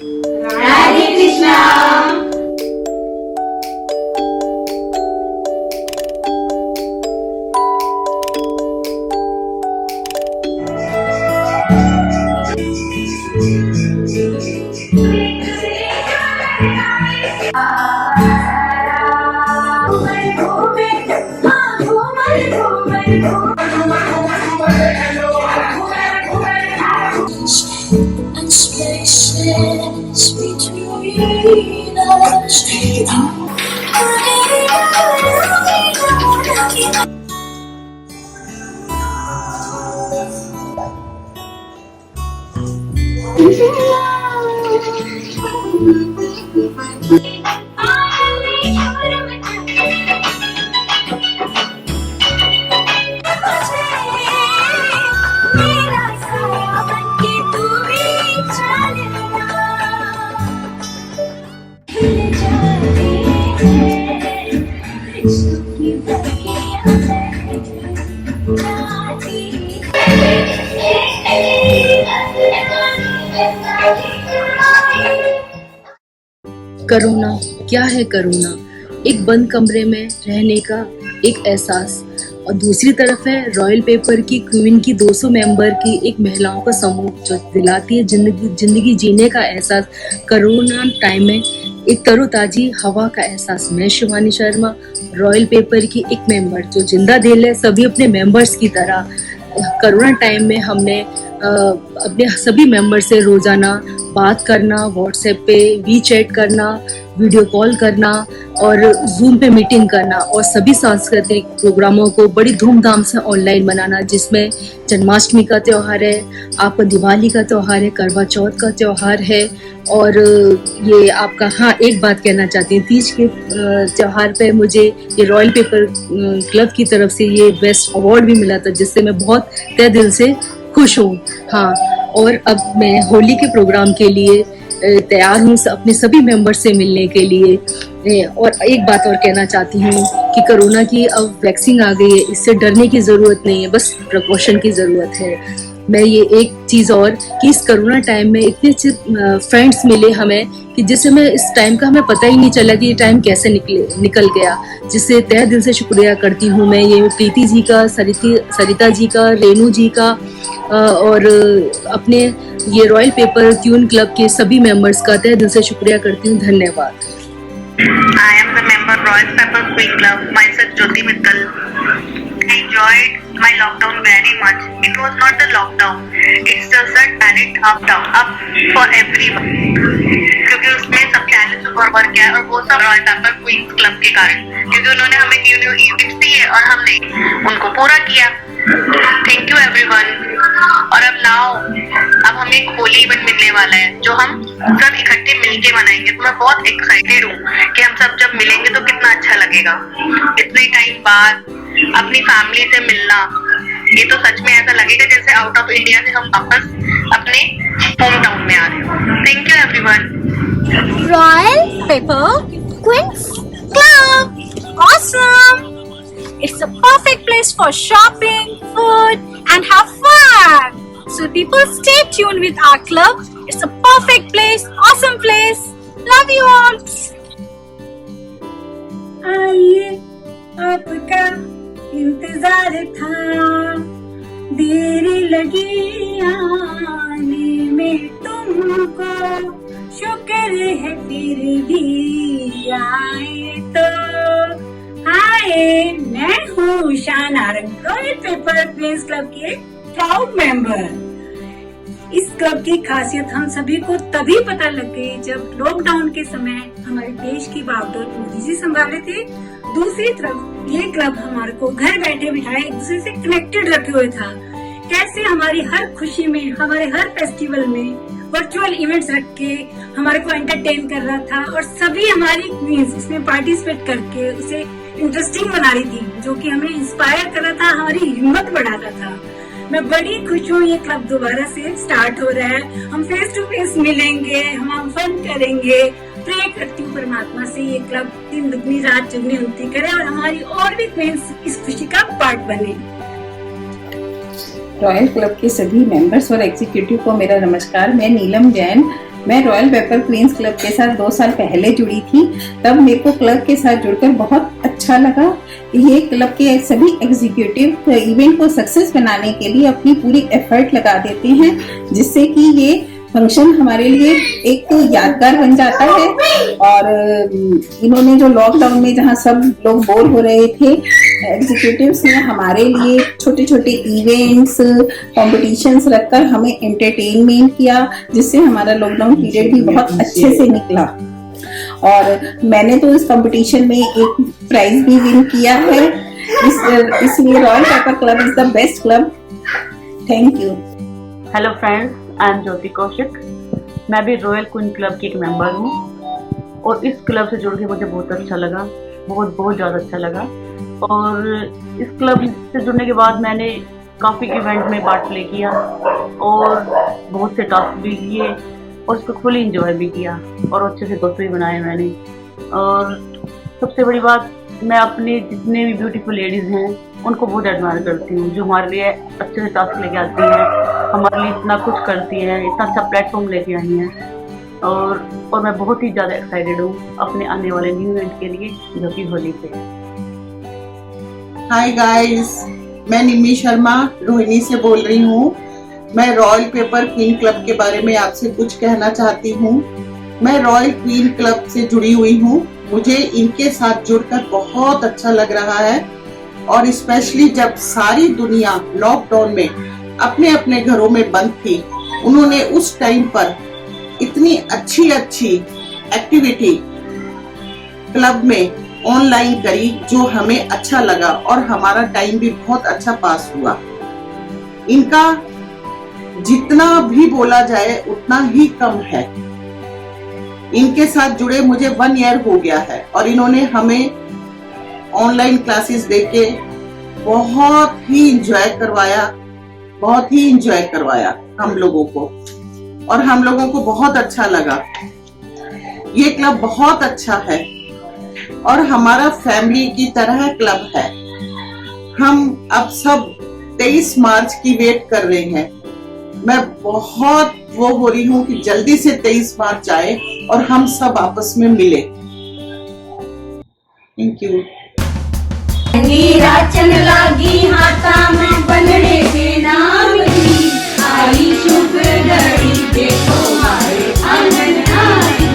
Radhe Krishna. And spaces between us. Corona क्या है? Corona एक बंद कमरे में रहने का एक एहसास, और दूसरी तरफ है रॉयल पेपर की क्वीन की 200 मेंबर की एक महिलाओं का समूह जो दिलाती है जिंदगी जीने का एहसास। कोरोना टाइम में एक तरोताजी हवा का एहसास। मैं शिवानी शर्मा, रॉयल पेपर की एक मेंबर जो जिंदा दिल है सभी अपने मेंबर्स की तरह। कोरोना टाइम में हमने अपने सभी मेंबर से रोज़ाना बात करना, व्हाट्सएप पे वीचैट करना, वीडियो कॉल करना और जूम पे मीटिंग करना, और सभी सांस्कृतिक प्रोग्रामों को बड़ी धूमधाम से ऑनलाइन मनाना, जिसमें जन्माष्टमी का त्यौहार है, आपका दिवाली का त्यौहार है, करवा चौथ का त्यौहार है, और ये आपका, हाँ एक बात कहना चाहती हूँ, तीज के त्यौहार पे मुझे ये रॉयल पेपर क्लब की तरफ से ये बेस्ट अवार्ड भी मिला था, जिससे मैं बहुत तहे दिल से खुश हूँ। हाँ, और अब मैं होली के प्रोग्राम के लिए तैयार हूँ अपने सभी मेंबर से मिलने के लिए। और एक बात और कहना चाहती हूँ कि कोरोना की अब वैक्सीन आ गई है, इससे डरने की ज़रूरत नहीं है, बस प्रिकॉशन की ज़रूरत है। मैं ये एक चीज़ और कि इस कोरोना टाइम में इतने अच्छे फ्रेंड्स मिले हमें कि जिससे मैं इस टाइम का हमें पता ही नहीं चला कि ये टाइम कैसे निकल गया, जिससे तहे दिल से शुक्रिया करती हूँ मैं ये प्रीति जी का, सरिता जी का, रेनू जी का, और अपने ये रॉयल पेपर क्वीन क्लब के सभी मेंबर्स का तहे दिल से शुक्रिया करती हूँ। धन्यवाद। I am the member Royal Pepper Queen Club, myself Jyoti Mittal. I enjoyed my lockdown very much. It was not the lockdown, it's just a talent up for everyone. क्योंकि उसमें सब चैलेंज ऊपर वर्क किया, और वो सब royal paper queens club के कारण, क्योंकि उन्होंने हमें न्यू इवेंट्स दिए और हमने उनको पूरा किया। Thank you everyone. और अब हमें एक होली इवेंट मिलने वाला है जो हम सब इकट्ठे मिलके मनाएंगे, तो मैं बहुत एक्साइटेड हूँ कि हम सब जब मिलेंगे तो कितना अच्छा लगेगा। इतने टाइम बाद अपनी फैमिली से मिलना, ये तो सच में ऐसा लगेगा जैसे आउट ऑफ इंडिया से हम वापस अपने होम टाउन में आ रहे हो। Thank you everyone. Royal Paper Queens Club. Awesome! It's a perfect place for shopping, food, and have fun. So people stay tuned with our club. It's a perfect place, awesome place. Love you all. आइए आपका इंतजार था, देरी लगी आने में तुमको, शुक्र है फिर भी आए तो आए। मैं हूँ शाना रंग, रॉयल पेपर क्वींस क्लब की प्राउड मेंबर। इस क्लब की खासियत हम सभी को तभी पता लग गई जब लॉकडाउन के समय हमारे देश की बागडोर मोदी जी संभाले थे। दूसरी तरफ ये क्लब हमारे को घर बैठे बिठाए एक दूसरे से कनेक्टेड रखे हुए था। कैसे हमारी हर खुशी में, हमारे हर फेस्टिवल में वर्चुअल इवेंट्स रख के हमारे को एंटरटेन कर रहा था, और सभी हमारी क्वींस इसमें पार्टिसिपेट करके उसे इंटरेस्टिंग बना रही थी, जो कि हमें इंस्पायर कर रहा था, हमारी हिम्मत बढ़ाता था। मैं बड़ी खुश हूँ ये क्लब दोबारा से स्टार्ट हो रहा है। हम फेस टू फेस मिलेंगे, हम फन करेंगे। प्रे करती हूँ परमात्मा से ये क्लब दिन दुगनी रात चुगनी उनती करे और हमारी और भी क्वींस इस खुशी का पार्ट बने। रॉयल क्लब के सभी मेंबर्स और एग्जीक्यूटिव को मेरा नमस्कार। मैं नीलम जैन, मैं रॉयल पेपर क्वींस क्लब के साथ 2 साल पहले जुड़ी थी। तब मेरे को क्लब के साथ जुड़कर बहुत अच्छा लगा। ये क्लब के सभी एग्जीक्यूटिव इवेंट को सक्सेस बनाने के लिए अपनी पूरी एफर्ट लगा देते हैं, जिससे कि ये फंक्शन हमारे लिए एक यादगार बन जाता है। और इन्होंने जो लॉकडाउन में जहाँ सब लोग बोर हो रहे थे, एग्जीक्यूटिव्स ने हमारे लिए छोटे छोटे इवेंट्स, कॉम्पिटिशन्स रखकर हमें एंटरटेनमेंट किया, जिससे हमारा लॉकडाउन पीरियड भी बहुत अच्छे से निकला। और मैंने तो इस कंपटीशन में एक प्राइज भी विन किया है। इसलिए Royal Paper Club is the best club. Thank you. Hello friends, I am Jyoti Kaushik. मैं भी रॉयल क्वीन क्लब की एक मेंबर हूँ और इस क्लब से जुड़ के मुझे बहुत अच्छा लगा, बहुत ज़्यादा अच्छा लगा। और इस क्लब से जुड़ने के बाद मैंने काफ़ी इवेंट में पार्ट प्ले किया और बहुत से टास्क भी किए और उसको फुली इंजॉय भी किया और अच्छे से दोस्त भी बनाए मैंने। और सबसे बड़ी बात, मैं अपने जितने भी ब्यूटीफुल लेडीज़ हैं उनको बहुत एडमायर करती हूँ, जो हमारे लिए अच्छे से टास्क लेके आती हैं, हमारे लिए इतना कुछ करती हैं, इतना अच्छा प्लेटफॉर्म लेके आई हैं। और मैं बहुत ही ज़्यादा एक्साइटेड हूँ अपने आने वाले न्यू इवेंट के लिए, जो कि होली पे। हाय गाइस, मैं निम्मी शर्मा रोहिणी से बोल रही हूँ। मैं रॉयल पेपर क्वीन क्लब के बारे में आपसे कुछ कहना चाहती हूँ। मैं रॉयल क्वीन क्लब से जुड़ी हुई हूँ। मुझे इनके साथ जुड़कर बहुत अच्छा लग रहा है और स्पेशली जब सारी दुनिया लॉकडाउन में अपने अपने घरों में बंद थी, उन्होंने उस टाइम पर इतनी अच्छी एक्टिविटी क्लब में ऑनलाइन करी, जो हमें अच्छा लगा और हमारा टाइम भी बहुत अच्छा पास हुआ। इनका जितना भी बोला जाए उतना ही कम है। इनके साथ जुड़े मुझे 1 ईयर हो गया है और इन्होंने हमें ऑनलाइन क्लासेस देके बहुत ही इंजॉय करवाया हम लोगों को, और हम लोगों को बहुत अच्छा लगा। ये क्लब बहुत अच्छा है और हमारा फैमिली की तरह क्लब है। हम अब सब 23 मार्च की वेट कर रहे हैं। मैं बहुत वो हो रही हूँ कि जल्दी से 23 मार्च आए और हम सब आपस में मिले। Thank you. राचन लागी हाथा में बनने के नाम की आई शुभ घड़ी, देखो हमारे आंगन आई।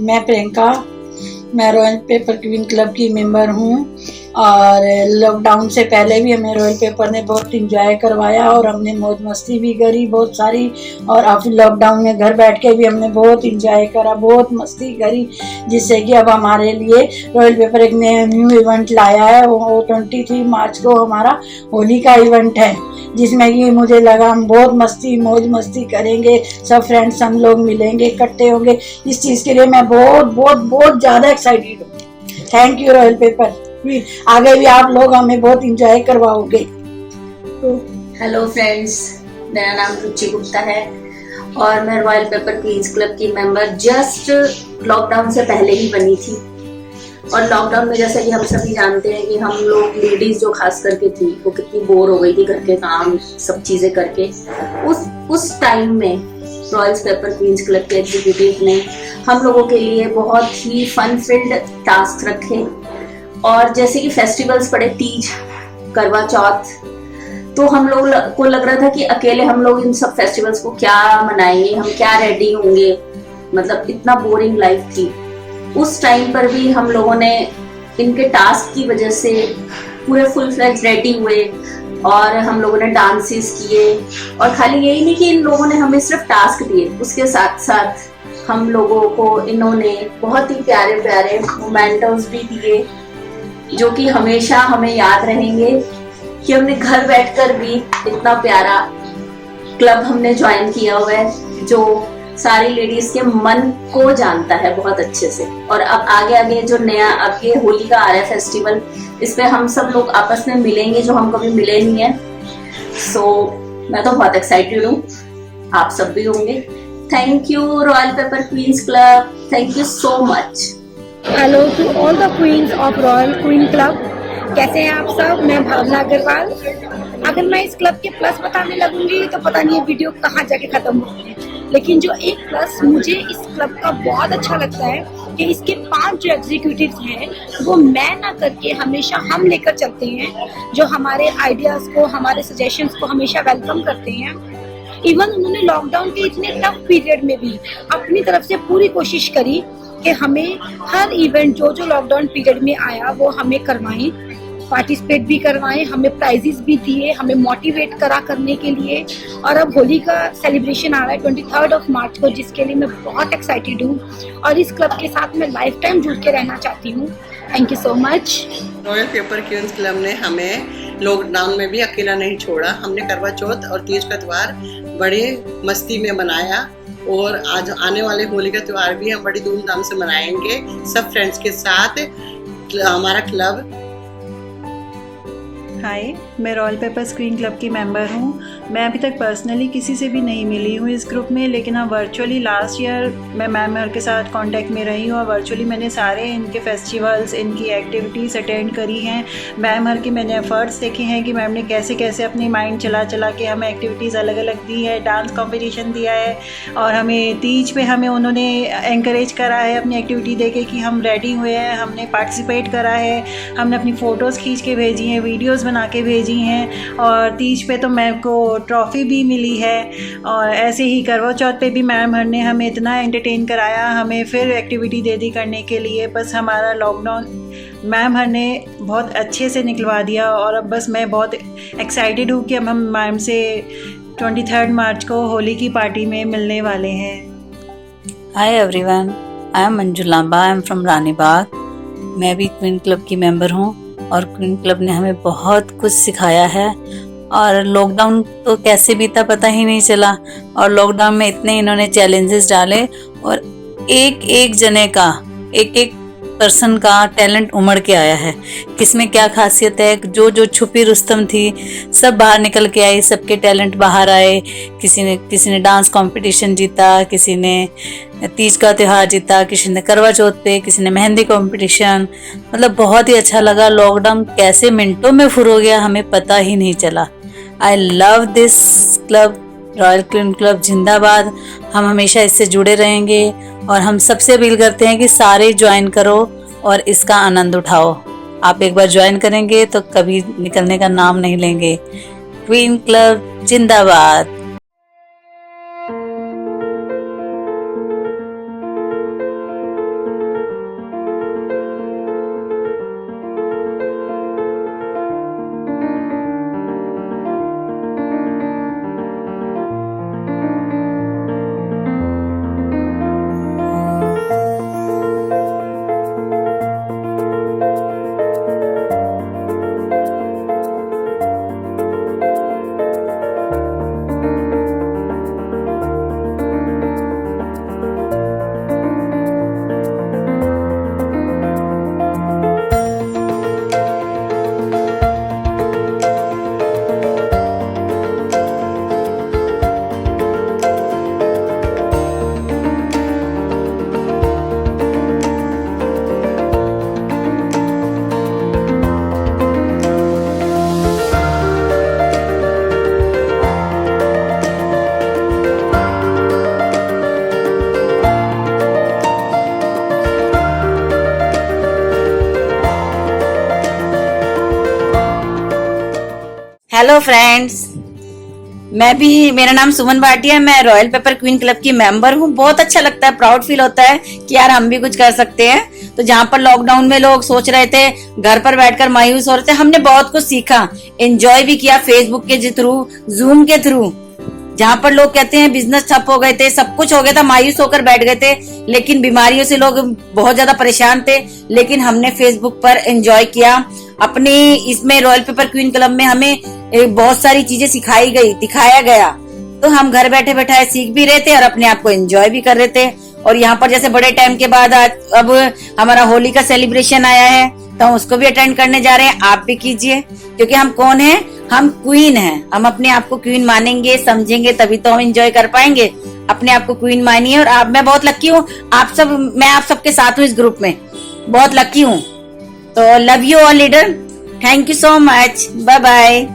मैं प्रियंका, मैं रॉयल पेपर क्वीन क्लब की मेंबर हूँ और लॉकडाउन से पहले भी हमें रॉयल पेपर ने बहुत इंजॉय करवाया और हमने मौज मस्ती भी करी बहुत सारी। और अब लॉकडाउन में घर बैठ के भी हमने बहुत इंजॉय करा, बहुत मस्ती करी, जिससे कि अब हमारे लिए रॉयल पेपर एक न्यू इवेंट लाया है। वो 23 मार्च को हमारा होली का इवेंट है, जिसमें कि मुझे लगा हम बहुत मौज मस्ती करेंगे, सब फ्रेंड्स हम लोग मिलेंगे, इकट्ठे होंगे। इस चीज़ के लिए मैं बहुत ज़्यादा एक्साइटेड हूँ। थैंक यू रॉयल पेपर, आगे भी आप लोग हमें बहुत इंजॉय करवाओगे। हेलो फ्रेंड्स, मेरा नाम रुचि गुप्ता है और मैं रॉयल पेपर क्वींस क्लब की मेंबर जस्ट लॉकडाउन से पहले ही बनी थी। और लॉकडाउन में जैसा कि हम सभी जानते हैं कि हम लोग लेडीज जो खास करके थी वो कितनी बोर हो गई थी घर के काम सब चीजें करके। उस टाइम में रॉयल पेपर क्वींस क्लब के एग्जीक्यूटिव ने हम लोगों के लिए बहुत ही फन फिल्ड टास्क रखे। और जैसे कि फेस्टिवल्स पड़े, तीज, करवा चौथ, तो हम लोग को लग रहा था कि अकेले हम लोग इन सब फेस्टिवल्स को क्या मनाएंगे, हम क्या रेडी होंगे, मतलब इतना बोरिंग लाइफ थी। उस टाइम पर भी हम लोगों ने इनके टास्क की वजह से पूरे फुल फ्लेज रेडी हुए और हम लोगों ने डांसेस किए। और खाली यही नहीं कि इन लोगों ने हमें सिर्फ टास्क दिए, उसके साथ साथ हम लोगों को इन्होंने बहुत ही प्यारे प्यारे मोमेंटोस भी दिए जो कि हमेशा हमें याद रहेंगे कि हमने घर बैठकर भी इतना प्यारा क्लब हमने ज्वाइन किया हुआ है जो सारी लेडीज के मन को जानता है बहुत अच्छे से। और अब आगे आगे जो नया अब ये होली का आ रहा है फेस्टिवल, इस पे हम सब लोग आपस में मिलेंगे जो हम कभी मिले नहीं है। सो मैं तो बहुत एक्साइटेड हूँ, आप सब भी होंगे। Thank you royal paper queens club, thank you so much. Hello to all the queens of royal queen club. कैसे हैं आप सब? मैं भावना अग्रवाल। अगर मैं इस क्लब के प्लस बताने लगूंगी तो पता नहीं ये वीडियो कहाँ जाके खत्म होगी, लेकिन जो एक प्लस मुझे इस क्लब का बहुत अच्छा लगता है कि इसके 5 जो एग्जीक्यूटिव्स हैं वो मैं ना करके हमेशा हम लेकर चलते हैं, जो हमारे आइडियाज को, हमारे सजेशंस को हमेशा वेलकम करते हैं। इवन उन्होंने लॉकडाउन के इतने टफ पीरियड में भी अपनी तरफ से पूरी कोशिश करी कि हमें हर इवेंट जो लॉकडाउन पीरियड में आया वो हमें करवाएं, पार्टिसिपेट भी करवाएं, हमें प्राइजेस भी दिए, हमें मोटिवेट करा करने के लिए। और अब होली का सेलिब्रेशन आ रहा है 23 मार्च को, जिसके लिए मैं बहुत एक्साइटेड हूँ और इस क्लब के साथ मैं लाइफ टाइम जुड़ के रहना चाहती हूँ। Thank you so much. Royal paper queens club ने हमें लॉकडाउन में भी अकेला नहीं छोड़ा। हमने करवा चौथ और तीज का त्यौहार बड़े मस्ती में मनाया और आज आने वाले होली का त्यौहार भी हम बड़ी धूमधाम से मनाएंगे सब फ्रेंड्स के साथ। हमारा क्लब हाय, मैं रॉयल पेपर्स क्वीन क्लब की मेंबर हूँ। मैं अभी तक पर्सनली किसी से भी नहीं मिली हूँ इस ग्रुप में, लेकिन हाँ वर्चुअली लास्ट ईयर मैं मैम हर के साथ कांटेक्ट में रही हूँ और वर्चुअली मैंने सारे इनके फेस्टिवल्स, इनकी एक्टिविटीज़ अटेंड करी हैं। मैम हर की मैंने एफर्ट्स देखे हैं कि मैम ने कैसे कैसे अपनी माइंड चला के हमें एक्टिविटीज़ अलग अलग दी है। डांस कॉम्पिटिशन दिया है और हमें तीज पे हमें उन्होंने एंकरेज करा है अपनी एक्टिविटी दे के कि हम रेडी हुए हैं, हमने पार्टिसिपेट करा है, हमने अपनी फ़ोटोज़ खींच के भेजी हैं, वीडियोज़ बना के भेजी हैं। और तीज पे तो मैम को ट्रॉफ़ी भी मिली है और ऐसे ही करवा चौथ पे भी मैम हर ने हमें इतना एंटरटेन कराया, हमें फिर एक्टिविटी दे दी करने के लिए। बस हमारा लॉकडाउन मैम हर ने बहुत अच्छे से निकलवा दिया और अब बस मैं बहुत एक्साइटेड हूँ कि अब हम मैम से 23 मार्च को होली की पार्टी में मिलने वाले हैं। Hi everyone, I am Manju Lamba, I am from Rani Bagh. मैं भी क्वीन क्लब की मेंबर हूँ और क्वीन क्लब ने हमें बहुत कुछ सिखाया है। और लॉकडाउन तो कैसे बीता पता ही नहीं चला और लॉकडाउन में इतने इन्होंने चैलेंजेस डाले और एक जने का, एक पर्सन का टैलेंट उमड़ के आया है। किसमें क्या खासियत है, जो छुपी रुस्तम थी सब बाहर निकल के आई, सबके टैलेंट बाहर आए। किसी ने डांस कंपटीशन जीता, किसी ने तीज का त्योहार जीता, किसी ने करवा चौथ पे, किसी ने मेहंदी कंपटीशन। मतलब बहुत ही अच्छा लगा। लॉकडाउन कैसे मिनटों में फुर हो गया हमें पता ही नहीं चला। I love this club, royal queen club जिंदाबाद। हम हमेशा इससे जुड़े रहेंगे और हम सबसे अपील करते हैं कि सारे ज्वाइन करो और इसका आनंद उठाओ। आप एक बार ज्वाइन करेंगे तो कभी निकलने का नाम नहीं लेंगे। क्वीन क्लब जिंदाबाद। हेलो फ्रेंड्स, मेरा नाम सुमन भाटिया है। मैं रॉयल पेपर क्वीन क्लब की मेंबर हूँ। बहुत अच्छा लगता है, प्राउड फील होता है कि यार हम भी कुछ कर सकते हैं। तो जहाँ पर लॉकडाउन में लोग सोच रहे थे, घर पर बैठकर मायूस हो रहे थे, हमने बहुत कुछ सीखा, एंजॉय भी किया फेसबुक के थ्रू, जूम के थ्रू। जहाँ पर लोग कहते हैं बिजनेस ठप हो गए थे, सब कुछ हो गया था, मायूस होकर बैठ गए थे, लेकिन बीमारियों से लोग बहुत ज्यादा परेशान थे, लेकिन हमने फेसबुक पर एंजॉय किया। अपने इसमें रॉयल पेपर क्वीन क्लब में हमें बहुत सारी चीजें सिखाई गई, दिखाया गया, तो हम घर बैठे बैठाए सीख भी रहे थे और अपने आप को एंजॉय भी कर रहे थे। और यहाँ पर जैसे बड़े टाइम के बाद आज अब हमारा होली का सेलिब्रेशन आया है, तो हम उसको भी अटेंड करने जा रहे हैं। आप भी कीजिए, क्योंकि हम कौन हैं? हम क्वीन हैं। हम अपने आप को क्वीन मानेंगे, समझेंगे, तभी तो हम एंजॉय कर पाएंगे। अपने आप को क्वीन मानिए। और मैं बहुत लकी हूँ, मैं आप सबके साथ हूँ इस ग्रुप में, बहुत लकी हूँ। तो love you all leader, thank you so much, bye bye.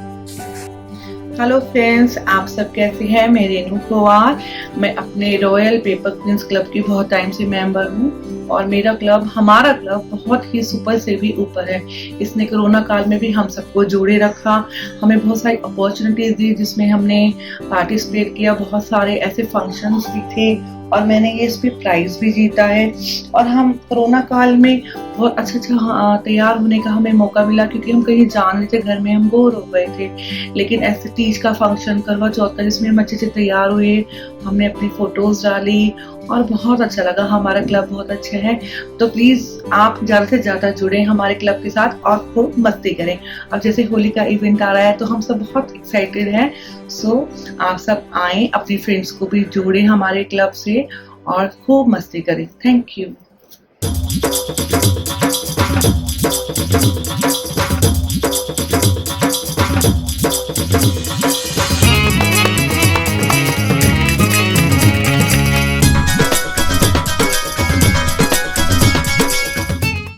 Hello friends, आप सब कैसे हैं? मैं रेनू कुमार, मैं अपने रॉयल पेपर क्वींस क्लब की बहुत टाइम से मेंबर हूँ और हमारा क्लब बहुत ही सुपर से भी ऊपर है। इसने कोरोना काल में भी हम सबको जोड़े रखा, हमें बहुत सारी अपॉर्चुनिटीज दी जिसमें हमने पार्टिसिपेट किया। बहुत सारे ऐसे फंक्शंस भी थे और मैंने ये इस पे प्राइज भी जीता है। और हम कोरोना काल में बहुत अच्छा तैयार होने का हमें मौका मिला, क्योंकि हम कहीं जा नहीं थे, घर में हम बोर हो गए थे। लेकिन ऐसे तीज का फंक्शन, करवा चौथ का, जिसमें हम अच्छे से तैयार हुए, हमने अपनी फोटोज डाली और बहुत अच्छा लगा। हमारा क्लब बहुत अच्छा है, तो प्लीज आप ज्यादा से ज्यादा जुड़े हमारे क्लब के साथ और खूब मस्ती करें। अब जैसे होली का इवेंट आ रहा है तो हम सब बहुत एक्साइटेड हैं। सो आप सब आए, अपने फ्रेंड्स को भी जोड़े हमारे क्लब से और खूब मस्ती करें। Thank you.